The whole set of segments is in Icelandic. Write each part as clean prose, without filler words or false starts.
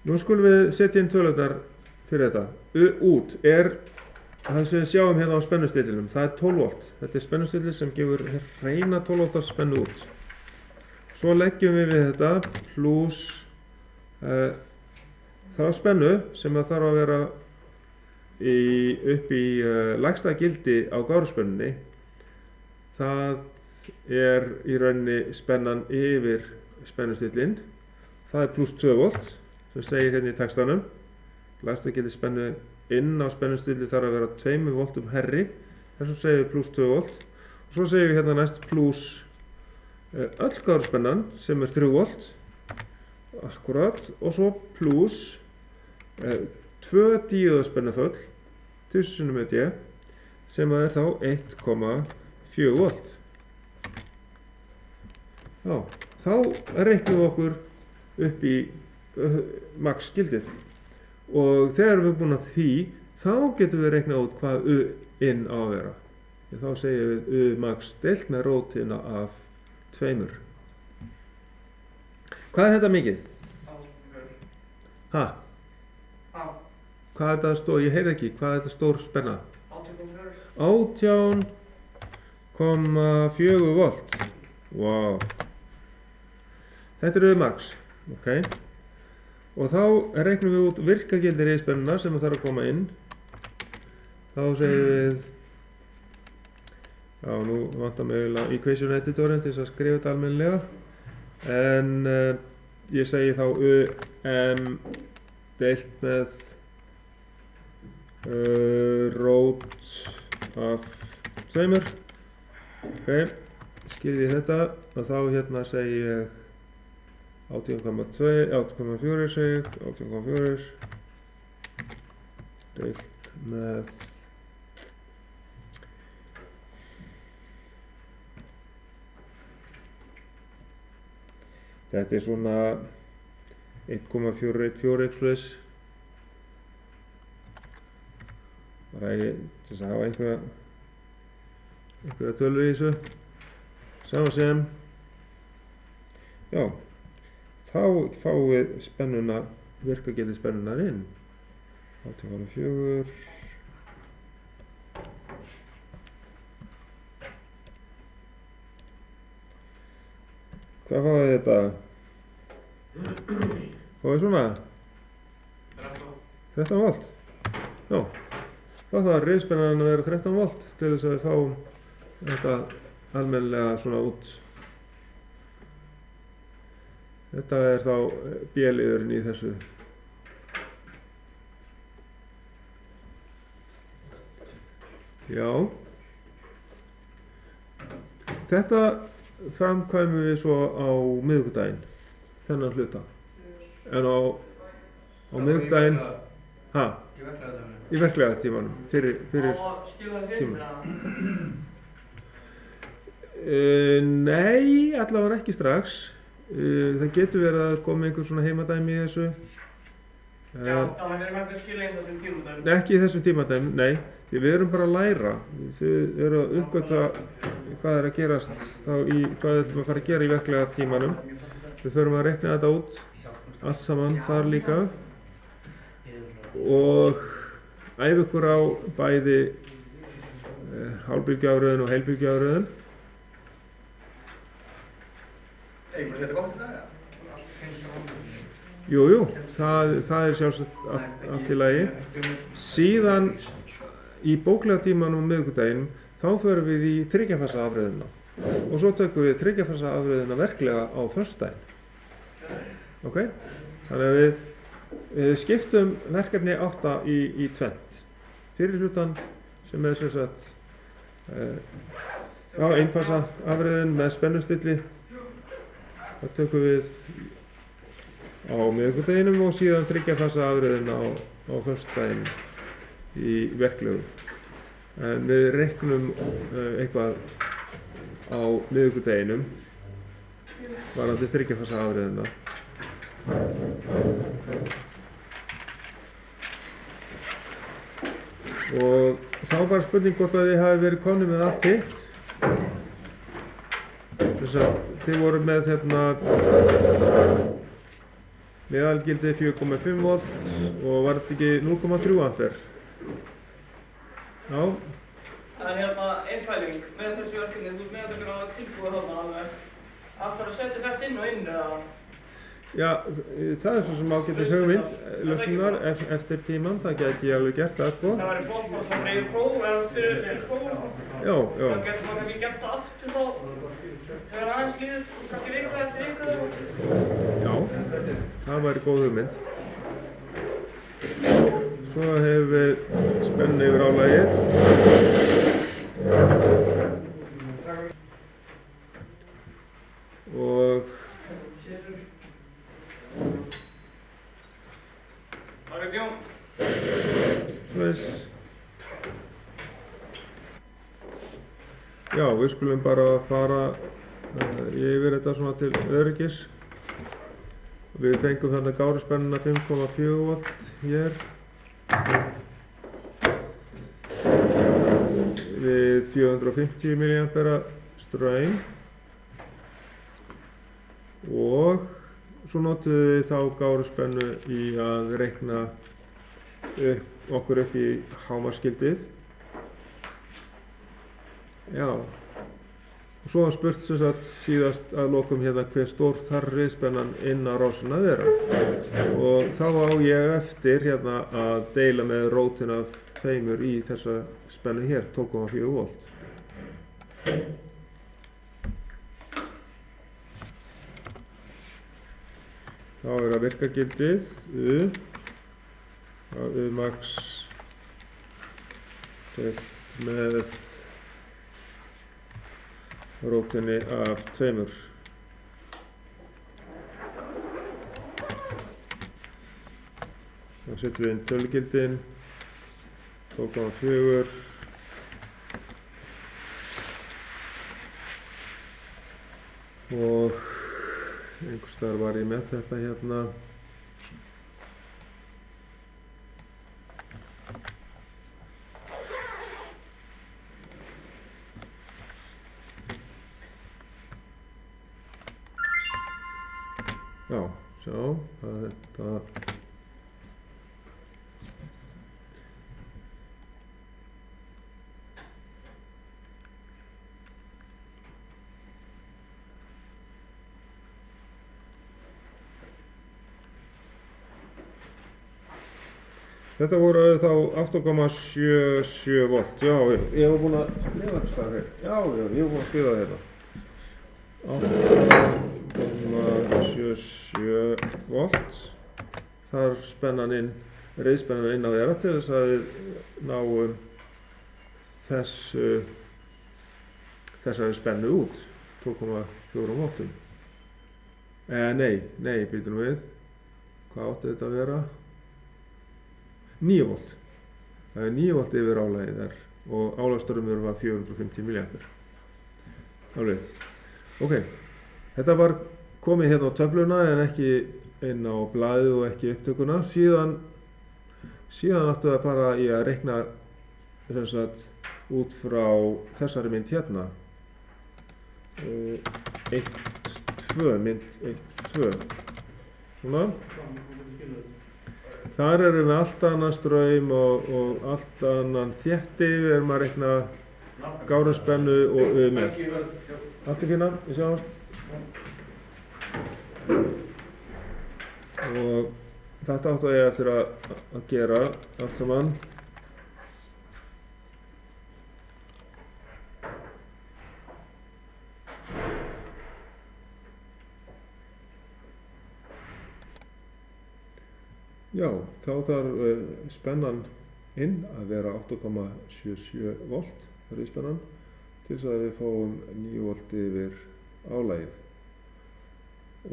Nú skulum við setja inn tölurnar fyrir þetta. Út er það sem við sjáum hérna á spennustillinum. Það er 12 volt. Þetta er spennustilli sem gefur hreina 12 voltar spennu út. Svo leggjum við þetta pluss þá spennu sem það þarf að vera upp í lægsta gildi á gáruspennunni. Það er í rauninni spennan yfir spennustillin. Það er pluss 2 volt sem segir hérna í textanum. Lægsta gildi spennu inn á spennustilli þarf að vera 2 voltum herri. Þess vegna segir við pluss 2 volt. Og svo segir við hérna næst pluss öll gáruspennan sem er 3 volt. Akkurat. Og svo pluss 2 díóðaspennuföll 1000 með D sem er þá 1,4 volt. Já, þá reiknum við okkur upp í max gildið og þegar við erum búin að því þá getum við reiknað út hvað U-in á að vera. Þá segjum við U-max deilt með rótina af 2. Hvað er þetta mikið? Ha? Hvað er þetta stór? Ég heyrði ekki. Hvað er þetta stór spenna? 18,4 volt. Wow. Þetta er U-max. Ok. Og þá reiknum við út virkagildi reispennuna sem þarf að koma inn. Þá segjum við, já nú vantar mig eiginlega equation editorinn til þess að skrifa þetta almennilega. En ég segi þá UM deilt með rót af 2. Ok, skilji þetta og þá hérna segi ég 18,4 segi 18,4 deilt með þetta er svona 1,414 eitthvað bara til þess að hafa einhverja tölur í þessu sama sem já þá fáum við spennuna, virkagildi spennunar inn. 18,4. Hvað fáum við þetta? Fáum við svona? 13 volt. Já. Þá þarf reiðspennan að vera 13 volt til þess að við fáum þetta almennilega svona út. Þetta er þá B-liðurinn í þessu. Já. Þetta framkvæmum við svo á miðvikudaginn, þennan hluta. En á miðvikudaginn, í verklega tímanum, fyrir tíman. Nei, allavega ekki strax. Það getur verið að koma einhver svona heimadæmi í þessu. Já, þannig erum við ekki að skilja inn þessum tímadæmi. Ekki í þessum tímadæmi, nei. Því við erum bara að læra. Þið eru að uppgötva hvað er að gerast þá hvað við ætlum að fara að gera í verklega tímanum. Við þurfum að reikna þetta út allt saman þar líka og æfa ykkur á bæði hálfbylgjuafröðun og heilbylgjuafröðun. Einhvern veginn gott það, Jú, það er sjálfsagt allt í lagi. Síðan í bóklega tímanum á miðvikudaginn þá förum við í þriggja-fasa afröðuna og svo tökum við þriggja-fasa afröðuna verklega á föstudaginn. Ok? Þannig að við skiptum verkefni 8 í tvennt. Fyrir hlutan sem er sem sagt einfasa afröðun með spennustilli. Það tökum við á miðvikudeginum og síðan þriggja-fasa afröðun á föstudaginn í verklegu. En við reiknum eitthvað á miðvikudeginum varðandi þriggja-fasa afröðuna. Og þá var spurning hvort að þið hafi verið komnir með allt hitt. Þess að þið voru með hérna meðalgildi 4,5 volt og var þetta ekki 0,3 ampere? Já, En einfæling með þessu verkefni, þú ert með þetta að tilbúið þarna alveg. Ætlarðu að setja þetta inn og inn eða? já, það er svo sem ágætis hugmynd, lausnar eftir tíman, það gæti ég alveg gert það sko. Það væri flott bara svona reyður próf eða fyrir próf og svona. Já, já, Það getur maður kannski gert það aftur þá þegar aðeins líður, kannski viku eftir viku eða. já, það væri góð hugmynd. Svo hefur við spennu yfir álagið. Og Það er Jón. svoleiðis. Já, við skulum bara fara yfir þetta svona til öryggis. Við fengum þarna gáruspennuna 5,4 volt hér. Við 450 mA straum. Og svo notuðum við þá gáruspennu í að reikna okkur upp í hámarksgildið. Já. Og svo var spurt sem sagt síðast að lokum hérna hver stór þarf riðspennan inn á rásina að vera. Og þá á ég eftir hérna að deila með rótin af tveimur í þessa spennu hér, 12,4 volt. Þá er að virkagildið max deilt með rótinni af tveimur. Þá setjum við inn tölugildin 12,4 og einhvers staðar var ég með þetta hérna. Já, sjá, það er þetta. Þetta voru þá 8,77 volt. Já, ég var búinn að skrifa þetta staðar hér. Já, ég var búinn að skrifa þetta. 8,77 volt. Þar spennan inn, reiðspennan inn á þeirra til þess að við náum þessari spennu út, 12,4 voltum. Nei, býtum við. Hvað átti þetta að vera? 9 volt. Það er 9 volt yfir álagið þar og álagsströmmur var 450 mA. Alveg. Ok, þetta var komið hérna á töfluna en ekki inn á blaðið og ekki upptökuna. Síðan áttu að fara í að reikna sem sagt út frá þessari mynd hérna. 1,2, mynd 1,2. Svona. Þar erum við allt annan straum og allt annan þétti. Við erum að reikna gáruspennu og með. Allt er fína, við sjáumst. Og þetta áttu ég eftir að gera allt saman. Já, þá þarf spennan inn að vera 8,77 volt, riðspennan, til þess að við fáum 9 volt yfir álagið.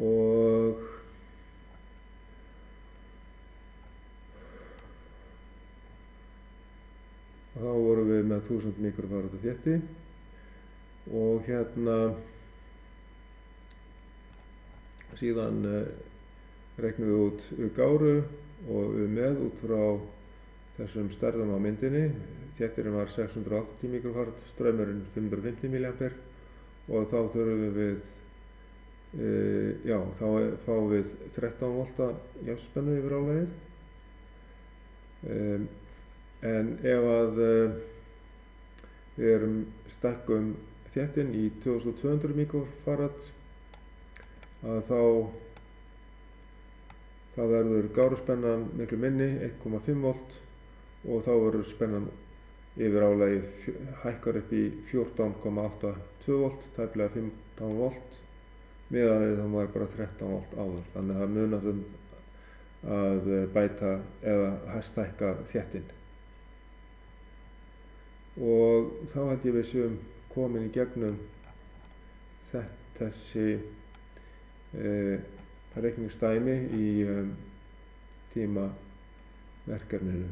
Og þá vorum við með 1000 mikrofarad þétti og hérna síðan reiknum við út gáru og með út frá þessum stærðum á myndinni. Þéttirinn var 680 mikrofarad, straumurinn 550 mA og þá þurfum við já, þá fáum við 13 volta jafnspennu yfir álagið. En ef að við stækkum þéttinn í 2200 mikrofarad að þá verður gáruspennan miklu minni, 1,5 volt, og þá verður spennan yfir álagið hækkar upp í 14,82 volt, tæplega 15 volt, miðað við þá var bara 13 volt áður. Þannig að það munar að bæta eða stækka þéttinn. Og þá held ég við séum komin í gegnum þessi reikningsdæmi í tímaverkefninu.